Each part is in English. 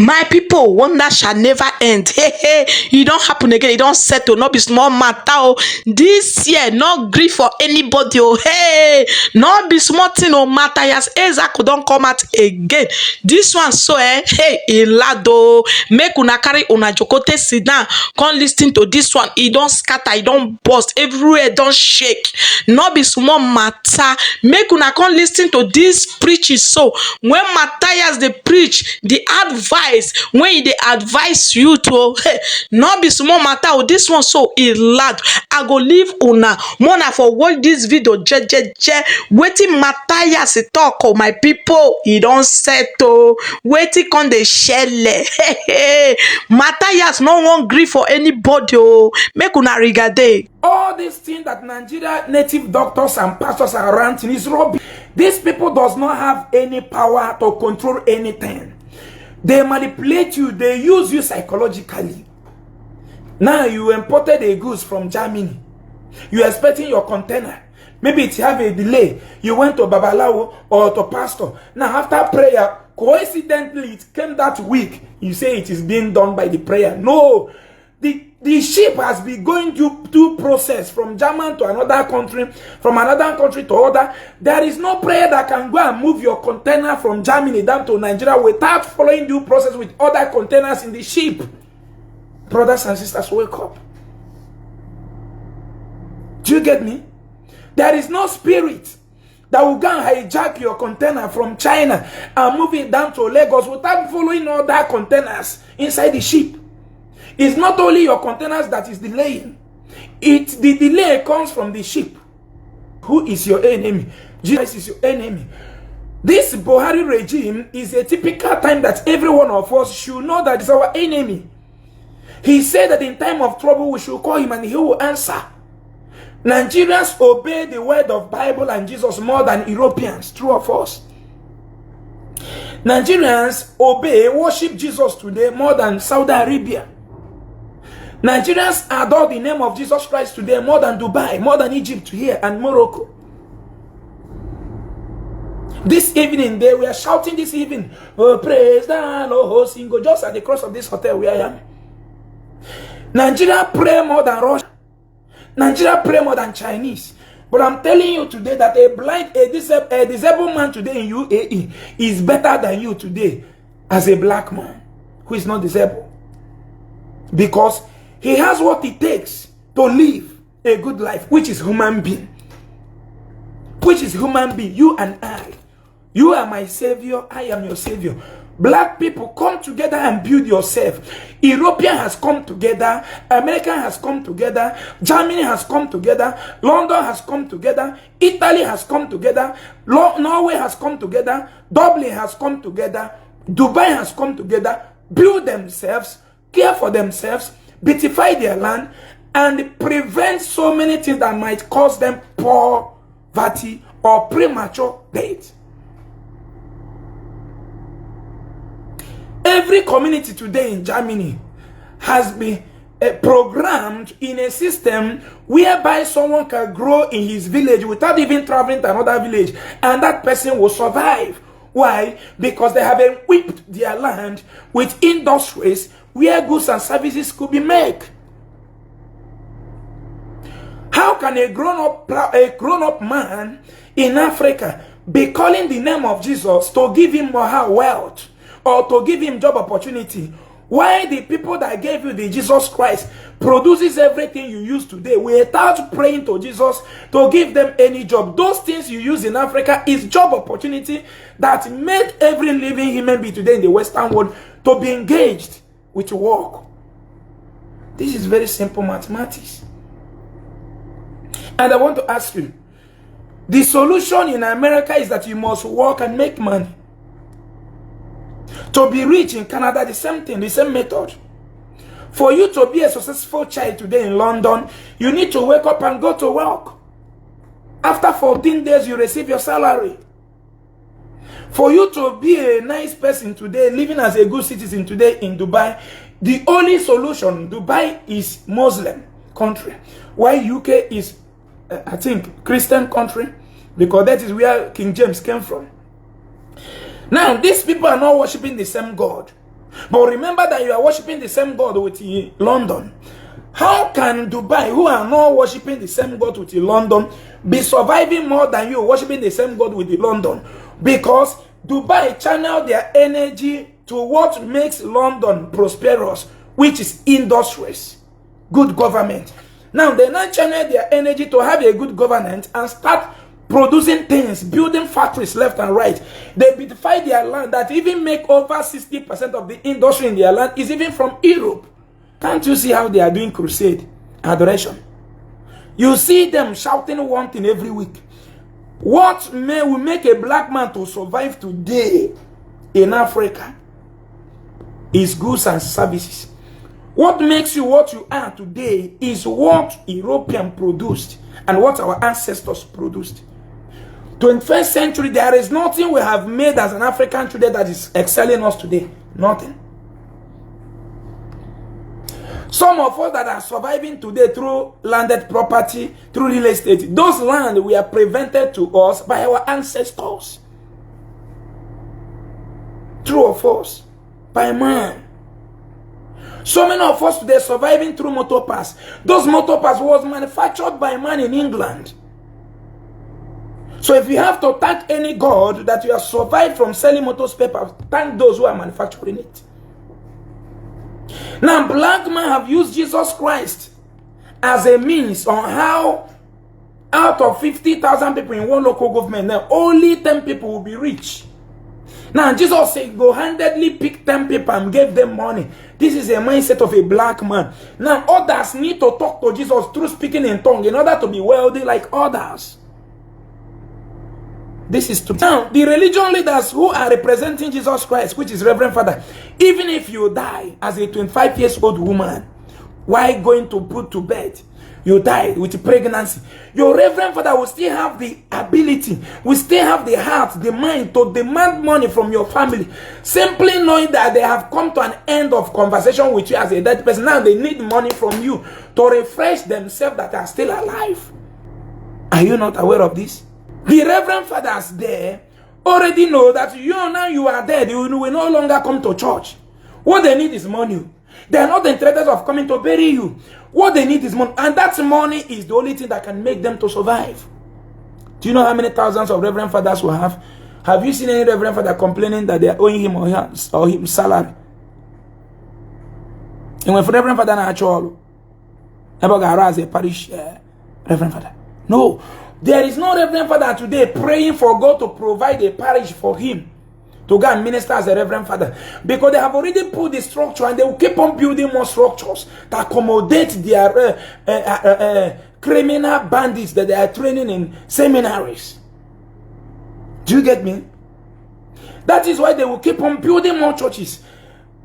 My people, wonder shall never end. Hey, hey, e don happen again, e don settle, no be small matter. Oh, this year, no gree for anybody. Oh, hey, no be small thing. Oh, Mathias Ezeaku don come out again. This one, so hey, e lad oh, make una carry una jokote sit down, come lis ten to this one. E don scatter, e don burst, everywhere don shake. No be small matter. Make una come lis ten to this preaching. So when Mathias dey preach, the advice when e dey advise you to no be small matter. Oh, this one so e loud. I go leave una mona for watch this video jejeje. Wetin Mathias talk, oh my people, e don settle. Wetin come dey shele. Mathias no wan gree for anybody. Oh, make una regade. All these things that Nigeria native doctors and pastors are ranting is rubbish. These people does not have any power to control anything. They manipulate you, they use you psychologically. Now you imported a goods from Germany. You are expecting your container. Maybe it have a delay. You went to Babalawo or to pastor. Now after prayer, coincidentally it came that week. You say it is being done by the prayer. No. The ship has been going through process from German to another country, from another country to other. There is no prayer that can go and move your container from Germany down to Nigeria without following due process with other containers in the ship. Brothers and sisters, wake up. Do you get me? There is no spirit that will go and hijack your container from China and move it down to Lagos without following other containers inside the ship. It's not only your containers that is delaying. The delay comes from the ship. Who is your enemy? Jesus is your enemy. This Buhari regime is a typical time that every one of us should know that it's our enemy. He said that in time of trouble we should call him and he will answer. Nigerians obey the word of Bible and Jesus more than Europeans, true of us. Nigerians obey, worship Jesus today more than Saudi Arabia. Nigerians adore the name of Jesus Christ today more than Dubai, more than Egypt here and Morocco. This evening, they were shouting this evening, oh, praise the Lord, single, just at the cross of this hotel where I am. Nigeria pray more than Russia. Nigeria pray more than Chinese. But I'm telling you today that a disabled man today in UAE is better than you today as a black man who is not disabled. Because he has what it takes to live a good life, which is human being. Which is human being, you and I. You are my savior, I am your savior. Black people, come together and build yourself. European has come together, American has come together, Germany has come together, London has come together, Italy has come together, Norway has come together, Dublin has come together, Dubai has come together, build themselves, care for themselves, beautify their land, and prevent so many things that might cause them poverty or premature death. Every community today in Germany has been programmed in a system whereby someone can grow in his village without even traveling to another village, and that person will survive. Why? Because they have equipped their land with industries where goods and services could be made. How can a grown-up man in Africa be calling the name of Jesus to give him more wealth or to give him job opportunity? Why the people that gave you the Jesus Christ produces everything you use today without praying to Jesus to give them any job? Those things you use in Africa is job opportunity that made every living human being today in the Western world to be engaged with work. This is very simple mathematics. And I want to ask you, the solution in America is that you must work and make money. To be rich in Canada, the same thing, the same method. For you to be a successful child today in London, you need to wake up and go to work. After 14 days, you receive your salary. For you to be a nice person today, living as a good citizen today in Dubai, the only solution, Dubai is Muslim country, while UK is, I think, Christian country, because that is where King James came from. Now, these people are not worshiping the same God. But remember that you are worshiping the same God with London. How can Dubai, who are not worshiping the same God with London, be surviving more than you worshiping the same God with London? Because Dubai channel their energy to what makes London prosperous, which is industries, good government. Now they now channel their energy to have a good governance and start producing things, building factories left and right. They beautify their land that even make over 60% of the industry in their land is even from Europe. Can't you see how they are doing crusade, adoration? You see them shouting one thing every week. What will make a black man to survive today in Africa is goods and services. What makes you what you are today is what European produced and what our ancestors produced. 21st century, there is nothing we have made as an African today that is excelling us today. Nothing. Some of us that are surviving today through landed property, through real estate, those land were prevented to us by our ancestors. True or false? By man. So many of us today surviving through motor pass. Those motor pass was manufactured by man in England. So if you have to thank any God that you have survived from selling motor papers, thank those who are manufacturing it. Now, black men have used Jesus Christ as a means on how out of 50,000 people in one local government, now only 10 people will be rich. Now, Jesus said, go-handedly pick 10 people and gave them money. This is a mindset of a black man. Now, others need to talk to Jesus through speaking in tongue in order to be wealthy like others. This is to now the religion leaders who are representing Jesus Christ, which is Reverend Father. Even if you die as a 25-year-old woman, while going to put to bed, you died with pregnancy, your Reverend Father will still have the ability, will still have the heart, the mind to demand money from your family, simply knowing that they have come to an end of conversation with you as a dead person. Now they need money from you to refresh themselves that are still alive. Are you not aware of this? The Reverend Fathers there already know that now you are dead. You will no longer come to church. What they need is money. They are not interested of coming to bury you. What they need is money. And that money is the only thing that can make them to survive. Do you know how many thousands of Reverend Fathers we have? Have you seen any Reverend Father complaining that they are owing him or him salary? And when Reverend Father natural, as a parish Reverend Father. No. There is no Reverend Father today praying for God to provide a parish for him to go and minister as a Reverend Father, because they have already put the structure and they will keep on building more structures to accommodate their criminal bandits that they are training in seminaries. Do you get me? That is why they will keep on building more churches.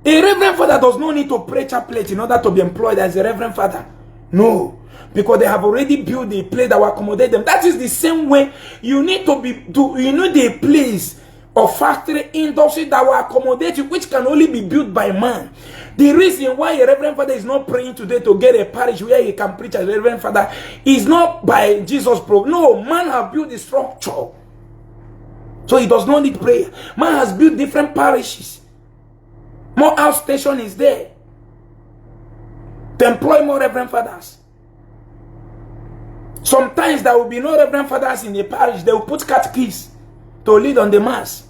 A Reverend Father does not need to pray chaplet in order to be employed as a Reverend Father. No. Because they have already built a place that will accommodate them. That is the same way you need to you need a place or factory industry that will accommodate you, which can only be built by man. The reason why a Reverend Father is not praying today to get a parish where he can preach as a Reverend Father is not by Jesus' problem. No, man has built the structure. So he does not need prayer. Man has built different parishes. More outstation is there to employ more Reverend Fathers. Sometimes there will be no Reverend Fathers in the parish. They will put catechists to lead on the mass,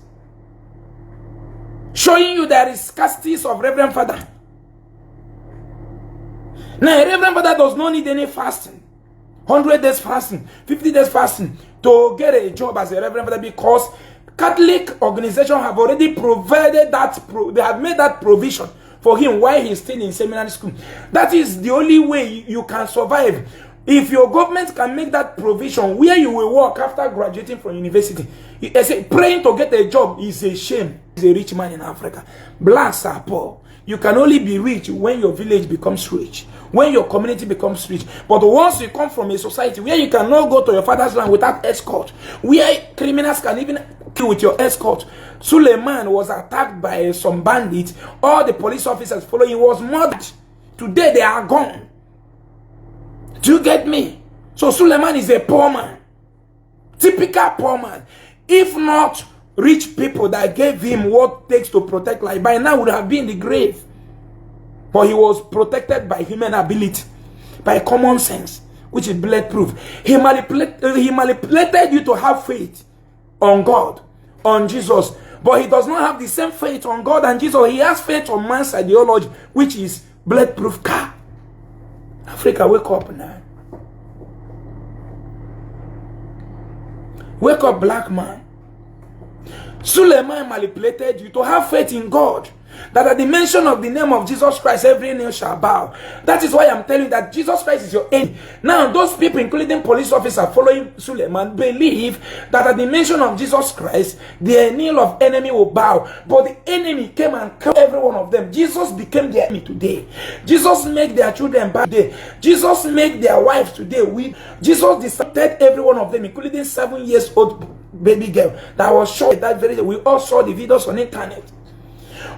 showing you there is scarcity of Reverend Father. Now, a Reverend Father does not need any fasting, 100 days fasting, 50 days fasting to get a job as a Reverend Father, because Catholic organizations have already provided that. They have made that provision for him while he's still in seminary school. That is the only way you can survive. If your government can make that provision where you will work after graduating from university, I say praying to get a job is a shame. He's a rich man in Africa. Blacks are poor. You can only be rich when your village becomes rich, when your community becomes rich. But once you come from a society where you cannot go to your father's land without escort, where criminals can even kill with your escort. Suleiman was attacked by some bandits. All the police officers following him was murdered. Today they are gone. Do you get me? So Suleiman is a poor man. Typical poor man. If not rich people that gave him what it takes to protect life, by now would have been in the grave. But he was protected by human ability, by common sense, which is bulletproof. He manipulated you to have faith on God, on Jesus. But he does not have the same faith on God and Jesus. He has faith on man's ideology, which is bulletproof car. Africa, wake up now. Wake up, black man. Suleiman manipulated you to have faith in God, that at the mention of the name of Jesus Christ, every knee shall bow. That is why I'm telling you that Jesus Christ is your enemy. Now, those people, including police officers following Suleiman, believe that at the mention of Jesus Christ, the knee of enemy will bow. But the enemy came and killed every one of them. Jesus became their enemy today. Jesus made their children bad today. Jesus made their wives today weak. Jesus decided every one of them, including 7-year-old baby girl that was shot that very day. We all saw the videos on the internet.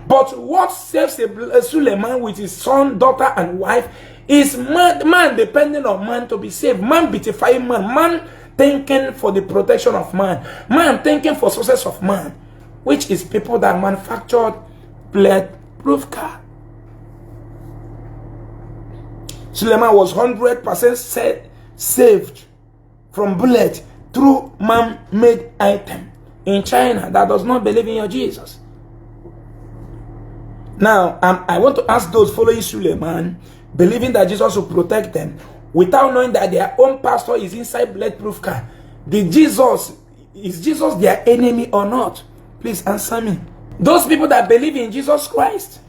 But what saves a Suleiman with his son, daughter, and wife is man depending on man to be saved. Man beautifying man. Man thinking for the protection of man. Man thinking for success of man. Which is people that manufactured bulletproof car. Suleiman was 100% saved from bullet through man-made item in China that does not believe in your Jesus. Now, I want to ask those following Suleiman, believing that Jesus will protect them, without knowing that their own pastor is inside bulletproof car. Is Jesus their enemy or not? Please answer me. Those people that believe in Jesus Christ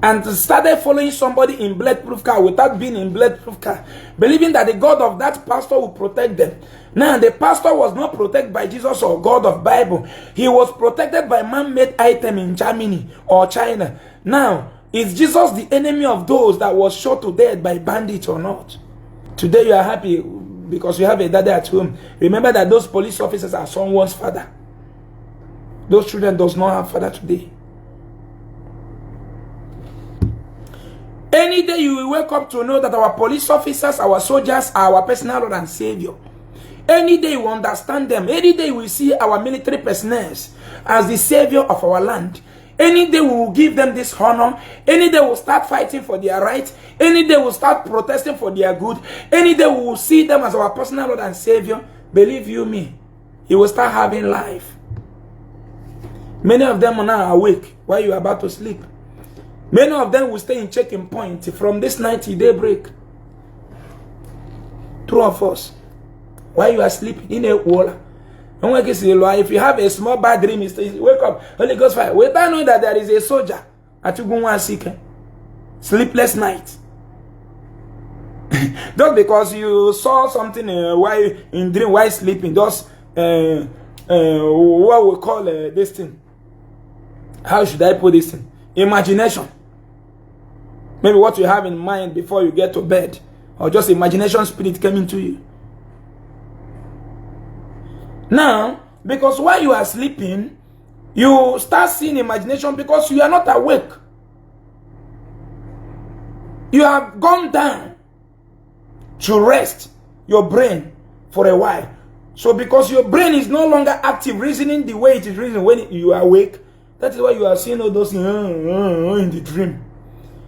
and started following somebody in bulletproof car without being in bulletproof car, believing that the God of that pastor will protect them. Now, the pastor was not protected by Jesus or God of Bible. He was protected by man-made item in Germany or China. Now, is Jesus the enemy of those that was shot to death by bandits or not? Today you are happy because you have a daddy at home. Remember that those police officers are someone's father. Those children does not have father today. Any day you will wake up to know that our police officers, our soldiers are our personal Lord and Savior. Any day we understand them. Any day we see our military personnel as the savior of our land. Any day we will give them this honor. Any day we'll start fighting for their rights. Any day we'll start protesting for their good. Any day we will see them as our personal Lord and Savior. Believe you me, you will start having life. Many of them are now awake while you are about to sleep. Many of them will stay in checking point from this night till daybreak. True of us. While you are sleeping in a wall. If you have a small bad dream, you wake up, Holy Ghost fire. Without knowing that there is a soldier at Ugunwa. Sleepless night. Just because you saw something while in dream, while sleeping, just what we call this thing. How should I put this thing? Imagination. Maybe what you have in mind before you get to bed, or just imagination spirit coming to you. Now, because while you are sleeping, you start seeing imagination because you are not awake. You have gone down to rest your brain for a while. So because your brain is no longer active, reasoning the way it is reasoning when you are awake, that is why you are seeing all those things in the dream.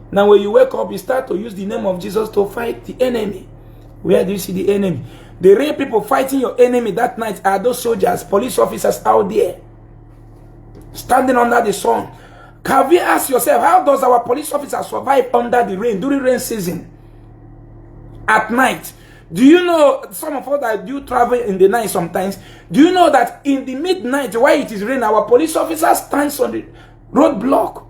Now when you wake up, you start to use the name of Jesus to fight the enemy. Where do you see the enemy? The real people fighting your enemy that night are those soldiers, police officers out there, standing under the sun. Have you asked yourself, how does our police officers survive under the rain, during rain season? At night. Do you know, some of us that do travel in the night sometimes, do you know that in the midnight, while it is raining, our police officers stands on the roadblock